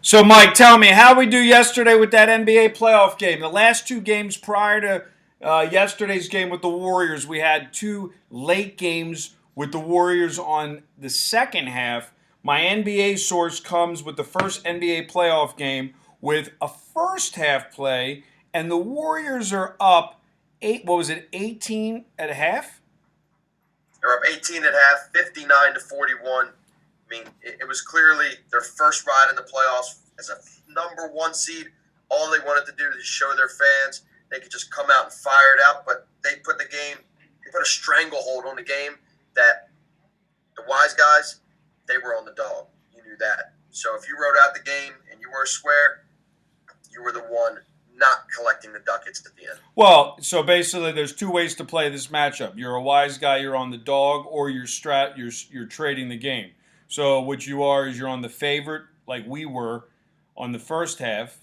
So, Mike, tell me how we do yesterday with that NBA playoff game. The last two games prior to yesterday's game with the Warriors, we had two late games with the Warriors on the second half. My NBA source comes with the first NBA playoff game with a first half play, and the Warriors are up eight. What was it, 18 at a half? They're up 18 at half, 59 to 41. I mean, it was clearly their first ride in the playoffs as a number one seed. All they wanted to do is show their fans they could just come out and fire it out. But they put a stranglehold on the game that the wise guys, they were on the dog. You knew that. So if you wrote out the game and you were a square, you were the one not collecting the ducats at the end. Well, so basically, there's two ways to play this matchup. You're a wise guy, you're on the dog, or you're trading the game. So what you are is you're on the favorite, like we were, on the first half,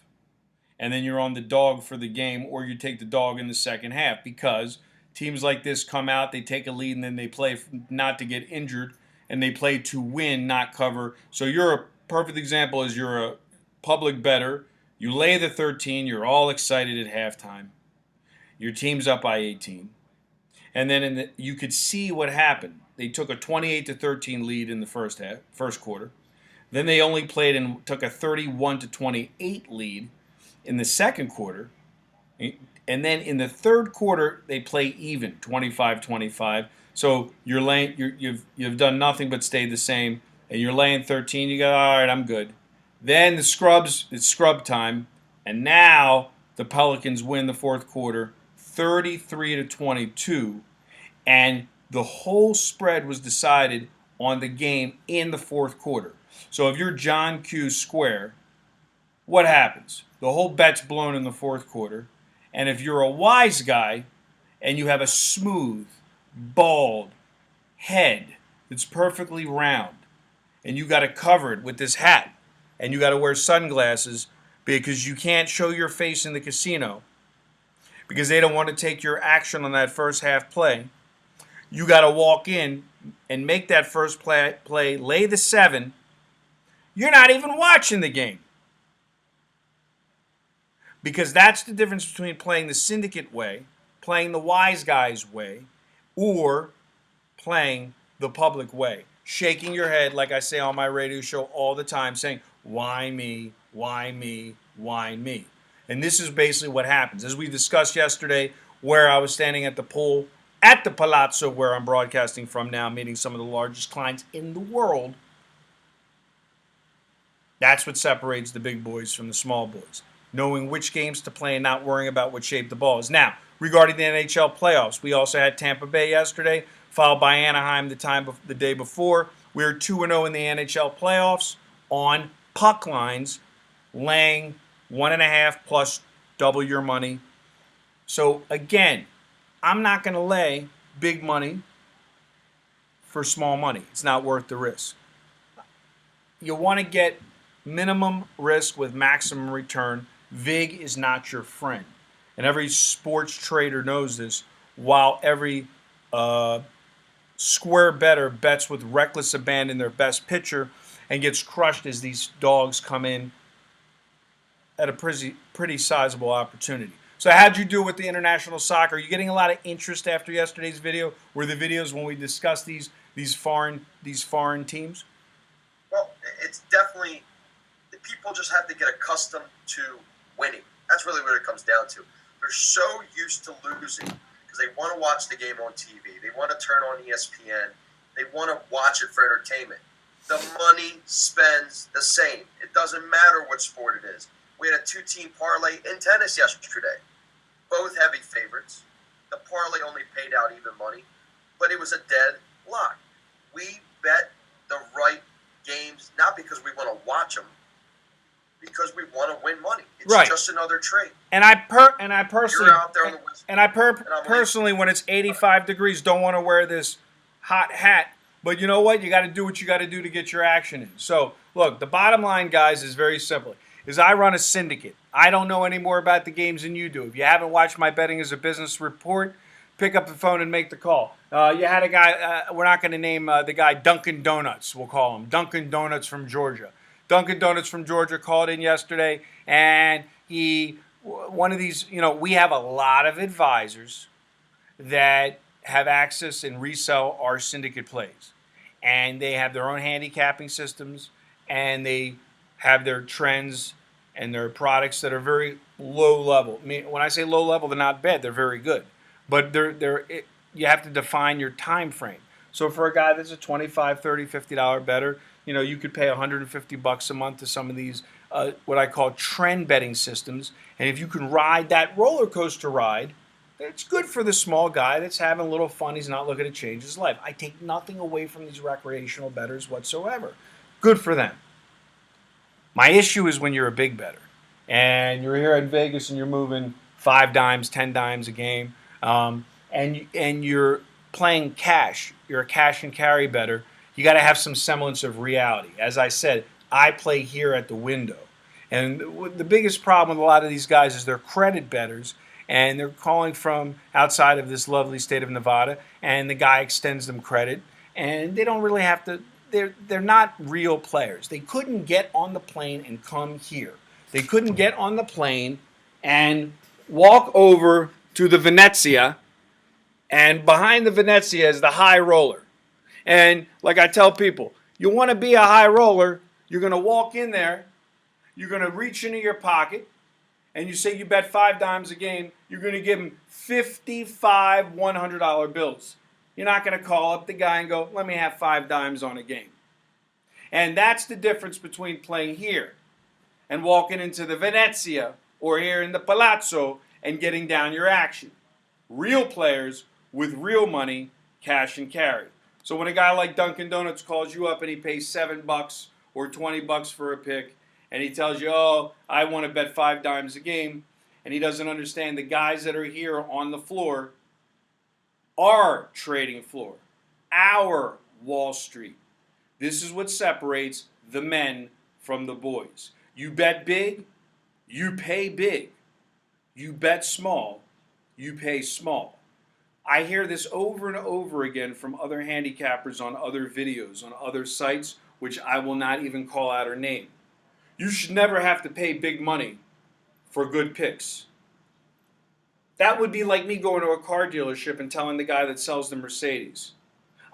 and then you're on the dog for the game, or you take the dog in the second half because teams like this come out, they take a lead, and then they play not to get injured, and they play to win, not cover. So you're a perfect example is you're a public bettor. You lay the 13, you're all excited at halftime. Your team's up by 18. And then you could see what happened. They took a 28-13 lead in the first quarter. Then they only played and took a 31-28 lead in the second quarter. And then in the third quarter, they play even, 25-25. So you've done nothing but stayed the same, and you're laying 13. You go, all right, I'm good. Then it's scrub time, and now the Pelicans win the fourth quarter, 33-22, and the whole spread was decided on the game in the fourth quarter. So if you're John Q. Square, what happens? The whole bet's blown in the fourth quarter, and if you're a wise guy and you have a smooth, bald head that's perfectly round, and you got it covered with this hat, and you got to wear sunglasses because you can't show your face in the casino because they don't want to take your action on that first half play. You got to walk in and make that first play, lay the 7. You're not even watching the game. Because that's the difference between playing the syndicate way, playing the wise guys way, or playing the public way. Shaking your head, like I say on my radio show all the time, saying, why me, why me, why me? And this is basically what happens. As we discussed yesterday, where I was standing at the pool at the Palazzo, where I'm broadcasting from now, meeting some of the largest clients in the world, that's what separates the big boys from the small boys. Knowing which games to play and not worrying about what shape the ball is. Now, regarding the NHL playoffs, we also had Tampa Bay yesterday, followed by Anaheim the day before. We are 2-0 in the NHL playoffs on puck lines, laying 1.5 plus double your money. So again, I'm not going to lay big money for small money. It's not worth the risk. You want to get minimum risk with maximum return. VIG is not your friend. And every sports trader knows this, while every square bettor bets with reckless abandon their best pitcher and gets crushed as these dogs come in at a pretty sizable opportunity. So how'd you do with the international soccer? Are you getting a lot of interest after yesterday's video? Were the videos when we discussed these foreign teams? Well, it's definitely the people just have to get accustomed to winning. That's really what it comes down to. They're so used to losing because they want to watch the game on TV. They want to turn on ESPN. They want to watch it for entertainment. The money spends the same. It doesn't matter what sport it is. We had a 2-team parlay in tennis yesterday. Both heavy favorites. The parlay only paid out even money, but it was a dead lock. We bet the right games, not because we want to watch them, because we want to win money. It's right. Just another trade. And I personally, you're out there on the West, and I personally, when it's 85 degrees, don't want to wear this hot hat. But you know what? You got to do what you got to do to get your action in. So look, the bottom line, guys, is very simple. Is I run a syndicate. I don't know any more about the games than you do. If you haven't watched my Betting as a Business report, pick up the phone and make the call. You had a guy, we're not going to name the guy Dunkin' Donuts, we'll call him. Dunkin' Donuts from Georgia. Dunkin' Donuts from Georgia called in yesterday, and one of these, we have a lot of advisors that have access and resell our syndicate plays. And they have their own handicapping systems, and they have their trends and their products that are very low level. I mean, when I say low level, they're not bad, they're very good. But you have to define your time frame. So for a guy that's a $25, $30, $50 better, you could pay $150 a month to some of these what I call trend betting systems. And if you can ride that roller coaster ride, it's good for the small guy that's having a little fun. He's not looking to change his life. I take nothing away from these recreational bettors whatsoever. Good for them. My issue is when you're a big bettor and you're here in Vegas and you're moving 5 dimes, 10 dimes a game, and you're playing cash. You're a cash and carry bettor. You got to have some semblance of reality. As I said, I play here at the window. And the biggest problem with a lot of these guys is they're credit bettors, and they're calling from outside of this lovely state of Nevada, and the guy extends them credit, and they don't really have to. They're not real players. They couldn't get on the plane and come here. They couldn't get on the plane and walk over to the Venezia, and behind the Venezia is the high roller. And like I tell people, you want to be a high roller, you're going to walk in there, you're going to reach into your pocket, and you say you bet 5 dimes a game, you're going to give them 55 $100 bills. You're not going to call up the guy and go, let me have 5 dimes on a game. And that's the difference between playing here and walking into the Venezia or here in the Palazzo and getting down your action. Real players with real money, cash and carry. So when a guy like Dunkin' Donuts calls you up and he pays $7 or $20 for a pick, and he tells you, oh, I want to bet 5 dimes a game, and he doesn't understand the guys that are here on the floor, our trading floor, our Wall Street. This is what separates the men from the boys. You bet big, you pay big. You bet small, you pay small. I hear this over and over again from other handicappers on other videos, on other sites, which I will not even call out or name. You should never have to pay big money for good picks. That would be like me going to a car dealership and telling the guy that sells the Mercedes,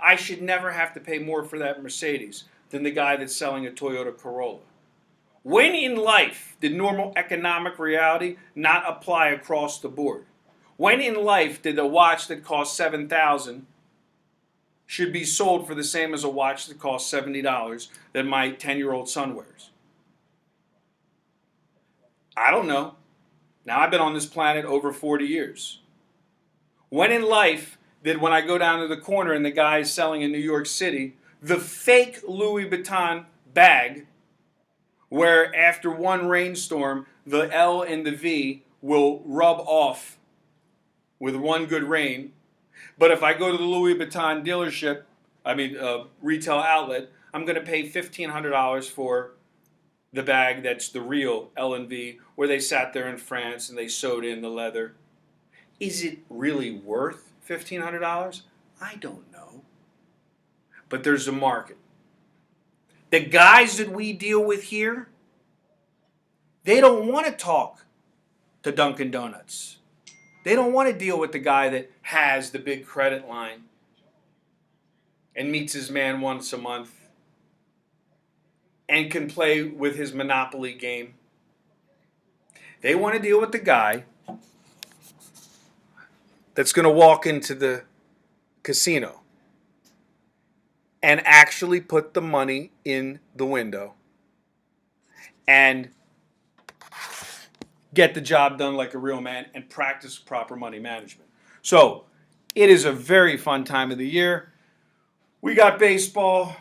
I should never have to pay more for that Mercedes than the guy that's selling a Toyota Corolla. When in life did normal economic reality not apply across the board? When in life did a watch that cost $7,000 should be sold for the same as a watch that costs $70 that my 10-year-old son wears? I don't know. Now, I've been on this planet over 40 years. When in life did, when I go down to the corner and the guy is selling in New York City, the fake Louis Vuitton bag, where after one rainstorm, the L and the V will rub off with one good rain. But if I go to the Louis Vuitton dealership, retail outlet, I'm going to pay $1,500 for the bag that's the real L&V, where they sat there in France and they sewed in the leather. Is it really worth $1,500? I don't know. But there's a market. The guys that we deal with here, they don't want to talk to Dunkin' Donuts. They don't want to deal with the guy that has the big credit line and meets his man once a month and can play with his Monopoly game. They want to deal with the guy that's going to walk into the casino and actually put the money in the window and get the job done like a real man and practice proper money management. So it is a very fun time of the year. We got baseball.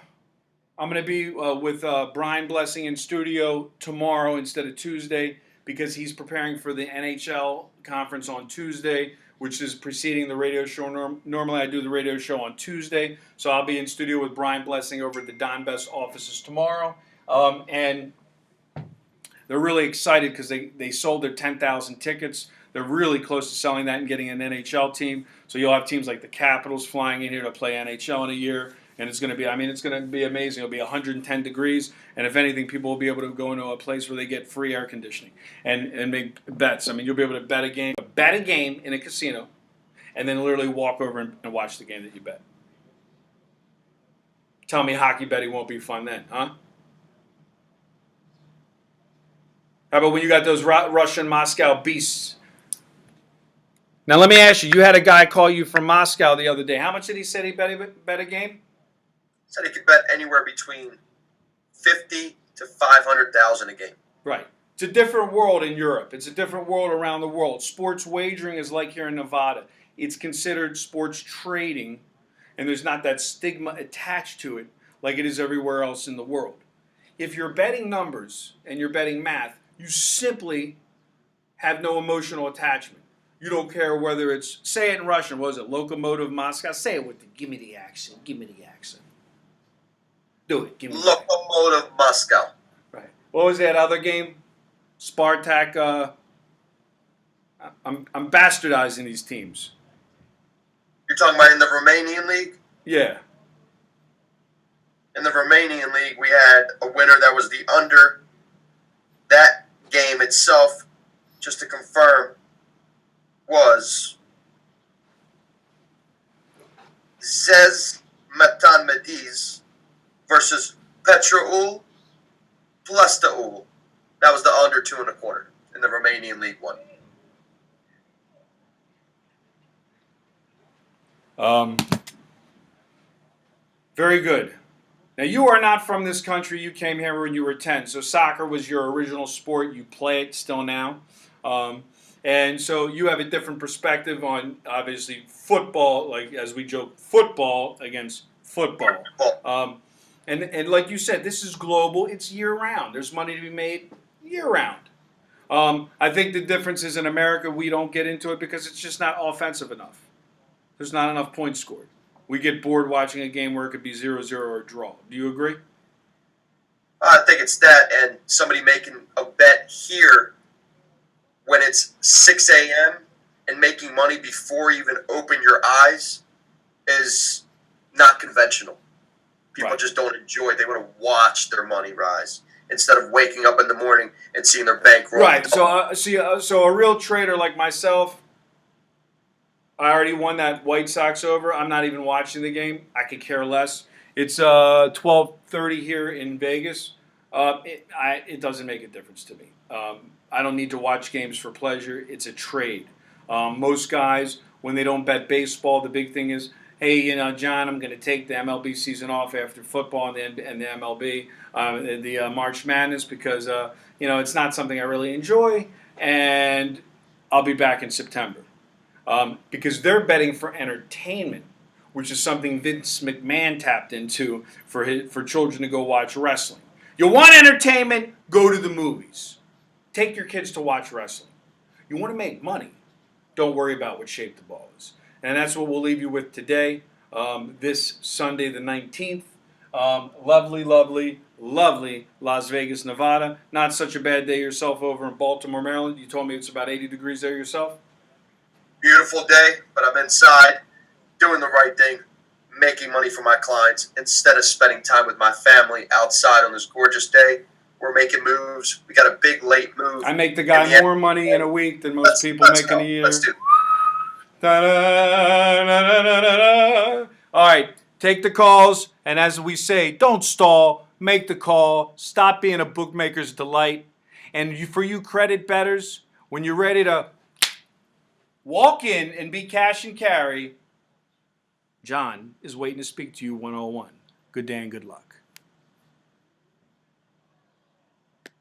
I'm going to be with Brian Blessing in studio tomorrow instead of Tuesday because he's preparing for the NHL conference on Tuesday, which is preceding the radio show. Normally I do the radio show on Tuesday, so I'll be in studio with Brian Blessing over at the Don Best offices tomorrow. And they're really excited because they sold their 10,000 tickets. They're really close to selling that and getting an NHL team. So you'll have teams like the Capitals flying in here to play NHL in a year. And it's going to be, I mean, it's going to be amazing. It'll be 110 degrees. And if anything, people will be able to go into a place where they get free air conditioning and make bets. I mean, you'll be able to bet a game in a casino, and then literally walk over and watch the game that you bet. Tell me hockey betting won't be fun then, huh? How about when you got those Russian Moscow beasts? Now let me ask you, you had a guy call you from Moscow the other day. How much did he say he bet a game? Said he could bet anywhere between 50 to 500,000 a game. Right. It's a different world in Europe. It's a different world around the world. Sports wagering is like here in Nevada. It's considered sports trading, and there's not that stigma attached to it like it is everywhere else in the world. If you're betting numbers and you're betting math, you simply have no emotional attachment. You don't care whether it's, say it in Russian, what was it, Lokomotiv Moscow? Say it with the, give me the accent, give me the accent. Do it, give me the accent. Lokomotiv Moscow. Right. What was that other game? Spartak, I'm bastardizing these teams. You're talking about in the Romanian league? Yeah. In the Romanian league, we had a winner that was the under. That game itself, just to confirm, was Zezmatan Mediz versus Petroul Plestaul. That was the under 2.25 in the Romanian League One. Very good. Now, you are not from this country. You came here when you were 10. So soccer was your original sport. You play it still now. And so you have a different perspective on, obviously, football, like as we joke, football against football. And like you said, this is global. It's year-round. There's money to be made year-round. I think the difference is in America, we don't get into it because it's just not offensive enough. There's not enough points scored. We get bored watching a game where it could be 0-0 or a draw. Do you agree? I think it's that, and somebody making a bet here when it's 6 a.m. and making money before you even open your eyes is not conventional. People just don't enjoy it. They want to watch their money rise instead of waking up in the morning and seeing their bankroll. Right. So a real trader like myself, I already won that White Sox over. I'm not even watching the game. I could care less. It's 12:30 here in Vegas. It doesn't make a difference to me. I don't need to watch games for pleasure. It's a trade. Most guys, when they don't bet baseball, the big thing is, hey, John, I'm going to take the MLB season off after football and the MLB, the March Madness, because it's not something I really enjoy, and I'll be back in September. Because they're betting for entertainment, which is something Vince McMahon tapped into for children to go watch wrestling. You want entertainment? Go to the movies. Take your kids to watch wrestling. You want to make money? Don't worry about what shape the ball is. And that's what we'll leave you with today, this Sunday the 19th. Lovely, lovely, lovely Las Vegas, Nevada. Not such a bad day yourself over in Baltimore, Maryland. You told me it's about 80 degrees there yourself. Beautiful day, but I'm inside doing the right thing, making money for my clients instead of spending time with my family outside on this gorgeous day. We're making moves. We got a big late move. I make the guy more money in a week than most people make in a year. Let's do it. All right, take the calls, and as we say, don't stall. Make the call. Stop being a bookmaker's delight. And for you credit bettors, when you're ready to walk in and be cash and carry, John is waiting to speak to you 101. Good day and good luck.